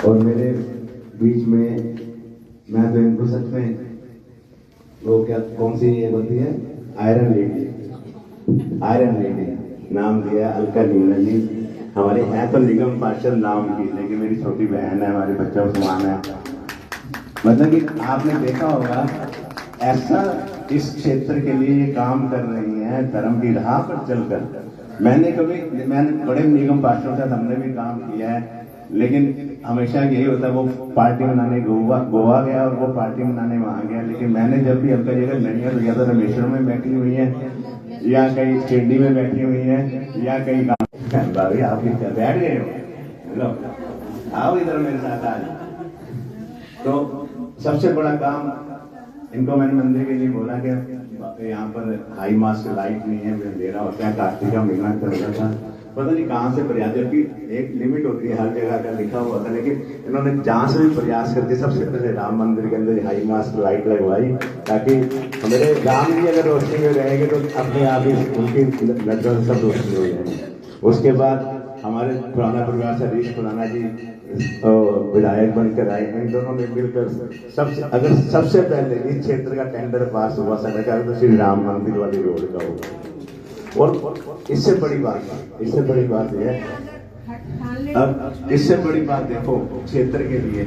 और मेरे बीच में मैं तो इनको सच में वो क्या कौन सी ये होती है आयरन लेडी नाम दिया अलका नीना जी। हमारे हैं तो निगम पार्षद नाम की, लेकिन मेरी छोटी बहन है, हमारे बच्चा समान है। मतलब कि आपने देखा होगा ऐसा इस क्षेत्र के लिए ये काम कर रही हैं धर्म की राह पर चलकर। मैंने बड़े निगम पार्षदों के साथ हमने भी काम किया है, लेकिन हमेशा यही होता है वो पार्टी मनाने गोवा गया और वो पार्टी मनाने वहां गया। लेकिन मैंने जब भी अलका जगह नहीं है तो या तो रामेश्वर में बैठी हुई है या कहीं शिरडी में बैठी हुई है या कहीं भाभी आप बैठ गए हो, हेलो आओ इधर मेरे साथ आज। तो सबसे बड़ा काम इनको मैंने मंदिर के लिए बोला कि यहाँ पर हाई मास्क लाइट नहीं है, अंधेरा होता है, कार्तिक का महीना चल रहा था, पता नहीं कहाँ से प्रयास, जबकि एक लिमिट होती है हर जगह का लिखा हुआ था, लेकिन इन्होंने जहाँ से भी प्रयास करके सबसे पहले राम मंदिर के अंदर हाई मास्क लाइट लगवाई, ताकि मेरे राम जी अगर रोशनी में रहेंगे तो अपने आप ही उनकी नजर सब रोशनी हो जाएंगे। उसके बाद हमारे पुराना परिवार से हरीश खुराना जी विधायक बनकर आए, इन दोनों ने मिलकर सबसे पहले इस क्षेत्र का टेंडर पास हुआ सरकार तो श्री राम मंदिर वाली रोड का होगा। और इससे बड़ी बात यह है, अब इससे बड़ी बात देखो क्षेत्र के लिए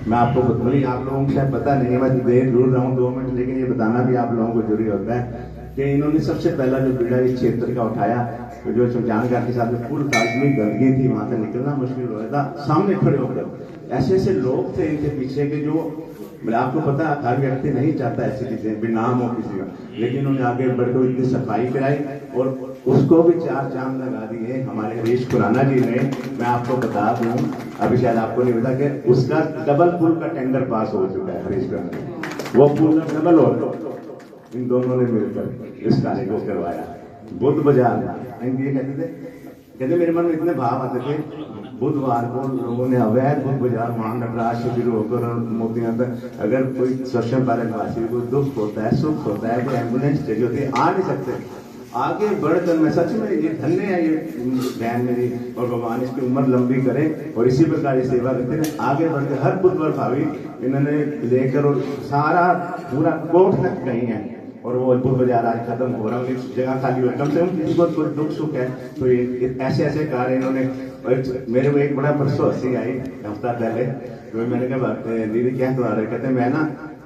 मैं आपको बोली, आप लोगों को शायद पता नहीं है, मैं देर दूर रहा हूँ 2 मिनट, लेकिन ये बताना भी आप लोगों को जरूरी होता है कि इन्होंने सबसे पहला जो बीड़ा इस क्षेत्र का उठाया, तो जो शमशान घाट के साथ में पूरी ताजमी गंदगी थी, वहां से निकलना मुश्किल हो रहा था, सामने खड़े होकर ऐसे लोग थे इनके पीछे के जो आपको पता हर व्यक्ति नहीं चाहता ऐसी चीजें बिनाम हो किसी का, लेकिन उन्होंने आगे बढ़कर इतनी सफाई कराई और उसको भी 4 चांद लगा दिए हमारे हरीश खुराना जी ने। मैं आपको बता दूं, अभी शायद आपको नहीं पता कि उसका डबल पुल का टेंडर पास हो चुका है हरीश खुराना, वो पुल डबल हो इन दोनों ने मिलकर इस कार्य को करवाया। बुद्ध बाजार ये कहते मेरे मन में इतने भाव आते थे, बुधवार को लोगों ने अवैध बुद्ध बाजार वहां नटराज से शुरू होकर मोतियां तक, अगर कोई स्वच्छता पालन वासी को दुख होता है सुख होता है, कोई एम्बुलेंस चाहिए होती है, आ नहीं सकते, आगे बढ़कर मैं सच में ये धन्य है ये बहन मेरी, और भगवान इसकी उम्र लंबी करे और इसी प्रकार ये सेवा करते हैं। आगे बढ़कर हर बुधवार भावी इन्होंने लेकर और सारा पूरा कोर्ट तक गई है, और वो बुद्ध बाजार आज खत्म हो रहा है, जगह खाली हुई, कम से कम किसी को कोई दुख सुख है तो ये ऐसे कार्य इन्होंने। मेरे को एक बड़ा परसों हंसी आई हफ्ता पहले, तो मैंने कहा दीदी क्या करा रहे, कहते मैं ना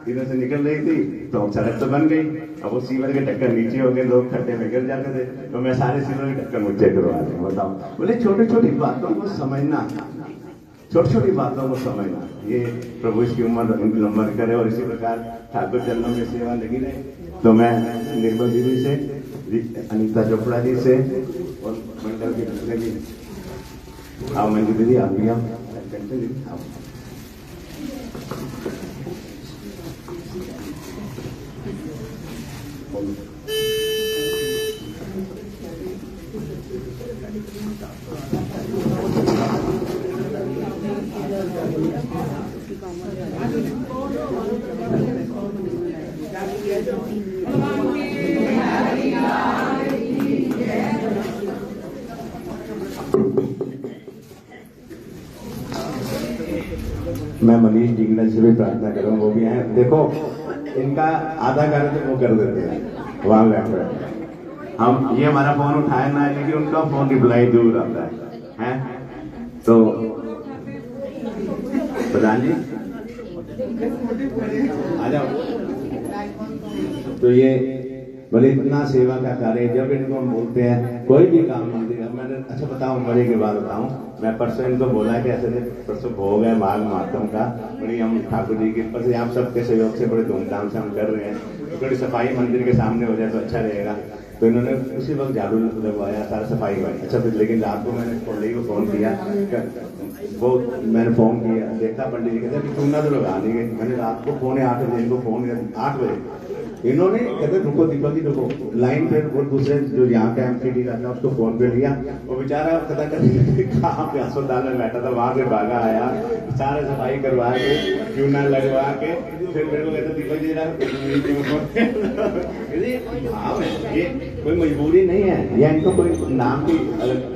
इधर से निकल रही थी तो सड़क तो बन गई, अब वो सीवर के ढक्कन नीचे हो गए, लोग खड्डे में गिर जाते थे, तो मैं सारे सीवर के ढक्कन मुझे करवा रहे हैं। बताओ, बोले छोटी छोटी बातों को समझना, ये प्रभु इसकी उम्र लंबा करे और इसी प्रकार ठाकुर चरणों में सेवा लगी रहे। तो मैं निर्मल दीदी से, अनीता चोपड़ा जी से और मंडल की दूसरे जी, आओ मंजू दीदी आप भी आओ। मैं मनीष डिंगल से भी प्रार्थना करूँ, वो भी हैं। देखो इनका आधा कार्य तो वो कर देते हैं वहां बैठे, हम ये हमारा फोन उठाए ना, लेकिन उनका फोन रिप्लाई दूर आता है तो प्रधान जी आ जाओ। तो ये बोले इतना सेवा का कार्य, जब इनको हम बोलते हैं कोई भी काम नहीं देगा, मैंने अच्छा बताऊं बड़े के बाद बताऊं, मैं परसों इनको बोला कि ऐसे परसों भोग है माघ मातम का, बड़ी हम ठाकुर जी की कृपा से आप सबके सहयोग से बड़े धूमधाम से हम कर रहे हैं, तो थोड़ी सफाई मंदिर के सामने हो जाए तो अच्छा रहेगा। तो इन्होंने उसी वक्त झाड़ू लगवाया, सारा सफाई हुआ। अच्छा फिर लेकिन रात को मैंने पंडित को फोन किया, वो मैंने फोन किया, देखा पंडित जी कहते चूना तो लगा नहीं गए, मैंने रात को 8:45 बजे इनको फोन किया, 8 बजे इन्होंने कहते रुको दीपक जी रुको, लाइन पे वो दूसरे जो यहाँ का एमसीडी रहता है उसको फोन पे लिया, वो बेचारा पता कर कहाँ पे अस्पताल में बैठा था, वहां से भागा आया, सारे सफाई करवा के चूना लगवा के फिर मेरे को कहते दीपक जी भाव है, ये कोई मजबूरी नहीं है, या इनको कोई नाम भी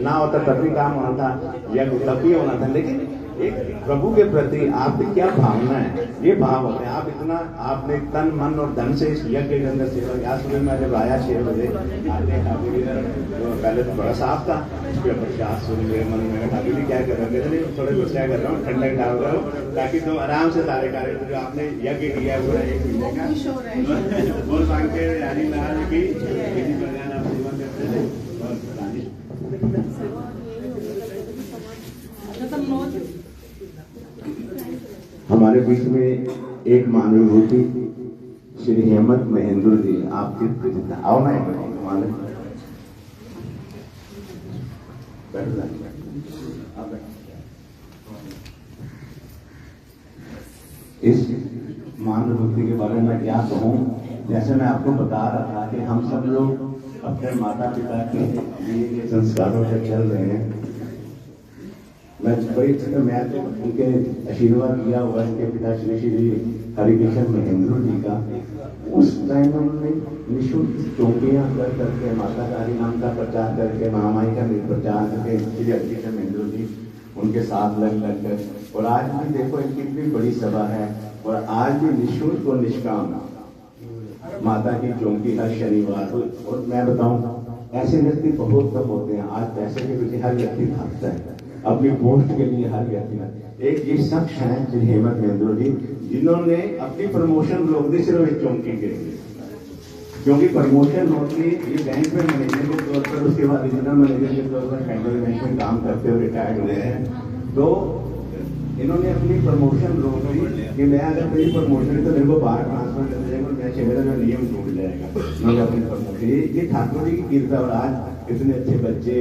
ना होता तब भी काम होना था या तब भी होना था, लेकिन एक प्रभु के प्रति आपकी क्या भावना है, ये भाव होते हैं। आप इतना आपने तन मन और धन से इस यज्ञ के अंदर सेवा। आज सुबह मैं जब आया 6 बजे आते ठाकुर जी तो पहले तो बड़ा साफ था, उसके पश्चात सुन मेरे मन में ठाकुर जी क्या कर रहे थे, थोड़े गुस्सा कर रहा हूँ, ठंडक डाल रहा हूँ ताकि तुम आराम से सारे कार्य जो आपने यज्ञ किया हुआ है 1 महीने का बोल मांग के रानी महाराज की किसी प्रकार आप सेवा करते थे। हमारे बीच में एक मानवभूति श्री हेमंत महेंद्र जी, आप आओ ना मानव इस मानवभूति के बारे में क्या कहूँ। जैसे मैं आपको बता रहा था कि हम सब लोग अपने माता पिता के लिए संस्कारों से चल रहे हैं। मैं तो उनके आशीर्वाद किया हुआ इनके पिता श्री श्री हरिकृष्ण महेंद्र जी का। उस टाइम उन्होंने निःशुल्क चौकियां कर करके माता का हरिनाम का प्रचार करके महामाई का प्रचार करके श्री हरिकृष्ण महेंद्र जी उनके साथ लग कर, और आज भी देखो इनकी इतनी बड़ी सभा है और आज भी निःशुल्क और निष्काम माता की चौकी हर शनिवार। और मैं बताऊं ऐसे व्यक्ति बहुत कम होते हैं। आज पैसे के पीछे हर व्यक्ति भागता है, अपनी पोस्ट के लिए हर व्यक्ति। एक ये शख्स है श्री हेमंत महेंद्र जी, जिन्होंने अपनी प्रमोशन रोक दी सिर्फ एक चौकी के लिए, क्योंकि प्रमोशन होती ये बैंक में मैनेजर के तौर पर, उसके बाद रीजनल मैनेजर के तौर पर सेंट्रल बैंक में काम करते हुए रिटायर्ड हुए हैं। तो इन्होंने अपनी प्रमोशन रोक दी कि मैं अगर मेरी प्रमोशन तो मेरे को बाहर ट्रांसफर कर देगा, मैं चेहरे में नियम टूट जाएगा। मैंने अपनी प्रमोशन ये ठाकुर जी की कीर्ति। और आज इतने अच्छे बच्चे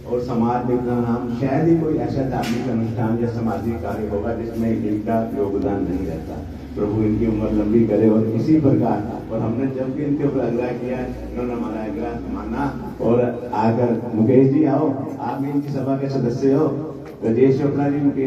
और समाज में इतना नाम, शायद ही कोई ऐसा धार्मिक अनुष्ठान या सामाजिक कार्य होगा जिसमें इनका योगदान नहीं रहता। प्रभु इनकी उम्र लंबी करे। और इसी प्रकार और हमने जब भी इनके ऊपर आग्रह किया, इन्होंने हमारा आग्रह माना और आकर मुकेश जी आओ, आप भी इनकी सभा के सदस्य हो, राजेश चोपड़ा जी मुकेश